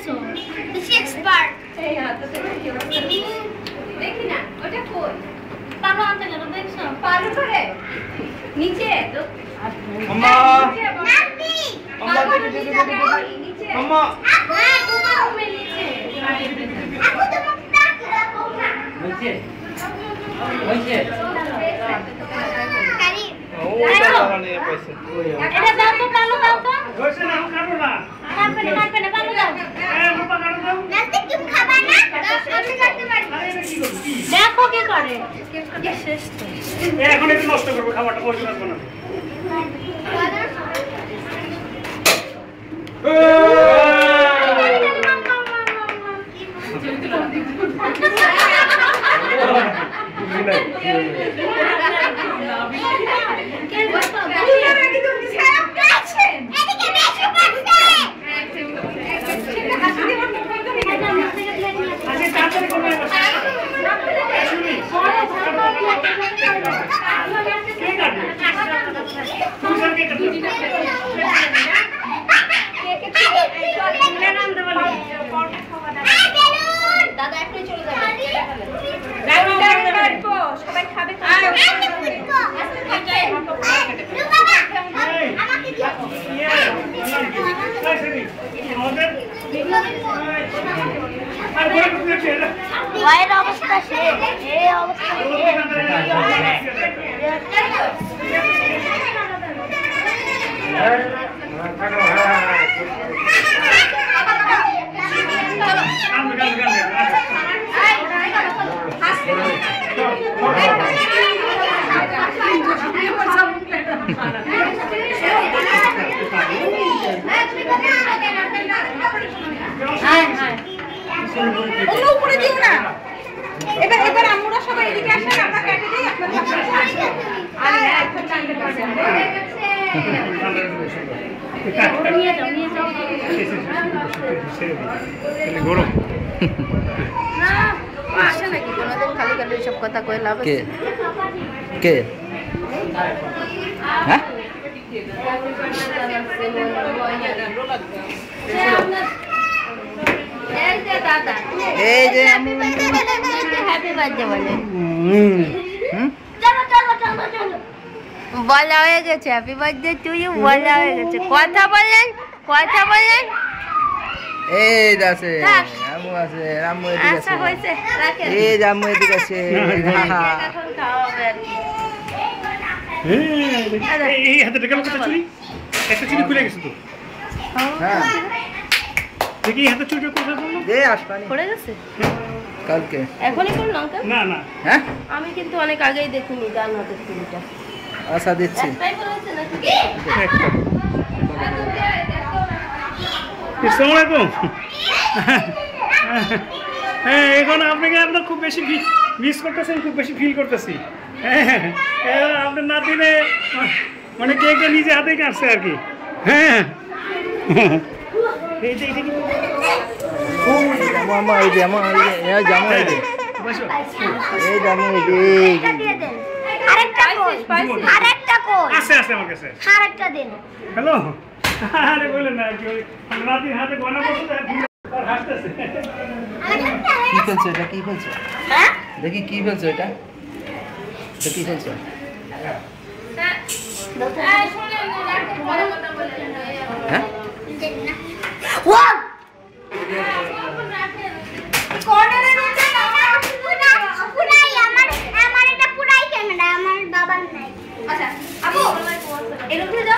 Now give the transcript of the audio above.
দেখছো বেশি এক্সপার্ট এই হাতে দেখি না ওটা কই পালো আনতে গেল দেখছো পালো করে নিচে তো আম্মা নাতি আম্মা নিচে আম্মা হ্যাঁ তোমার রুমে নিচে আপু তোমাকে ডাকি রাখো না হইছে হইছে কারি ও দাদা নিয়ে পয়সা এটা দাও তো পালো দাও তো হইছে না কাটো না মারবে না পালো দাও রূপা কাটো দাও নাতি তুমি খাবা না আমি করতে পারি দেখো কি করে শেষ তো এখন একটু নষ্ট করব খাবারটা পরিষ্কার করব না দাদা একটু চলে যাবে সবাই খাবে ওয়ের অবস্থা শেষ এই অবস্থা উপরে দিও না এবার আমরা সবাই এদিকে আসেন আমরা কেটে দেই আপনাদের আর এখন টানতে পারবেন নিয়ে যাও গরম আসে নাকি কোনোদিন খালি খালি সব কথা কই লাভ কে কে হ্যাঁ দাদা এই যে আমি হ্যাপি বার্থডে বলে হুম চলো চলো চলো চলো বলা হয়ে গেছে হ্যাপি বার্থডে টু ইউ বলা হয়ে গেছে কথা বললেন এই আছে রামু আছে রামু এদিকে আছে আচ্ছা হইছে রাখেন এই রামু এদিকে আছে এখন খাওয়াবে আর কি এই হাতে ঢেকে লোকটা চুরি একটা চুরি খুলে গেছে তো হ্যাঁ দেখি এই হাতে চুরিটা কোথায় করলো দে আসপানি পড়ে গেছে কালকে এখনই করলাম আঙ্কেল না না হ্যাঁ আমি কিন্তু অনেক আগেই দেখিনি ডান হাতের চুরিটা আশা দিচ্ছি একটাই বলেছে নাকি একটা আসসালামু আলাইকুম হ্যাঁ এখন আপনাকে আপনার খুব বেশি মিস করতেছেন খুব বেশি ফিল করতেছি হ্যাঁ আপনার নাতিনে মানে কেকটা নিজে হাতেই কাটছে আর কি হ্যাঁ এই যে জামা আমা এই যে আমা এই জামা এই যে বসো এই জামা এই যে দিয়ে দেন আরেকটা কই আরেকটা কই আছে আছে আমার কাছে আরেকটা দেন হ্যালো আরে বলেন না কি নাতির হাতে গয়না করছে আর হাসতেছে কি ফেলছো এটা কি ফেলছো হ্যাঁ দেখি কি ফেলছো এটা কি ফেলছো হ্যাঁ ওয়াও কর্নারে নিচে পুরাই আমার এটা পুরাই ক্যামেরা আমার বাবার নাই আচ্ছা আপু এরকম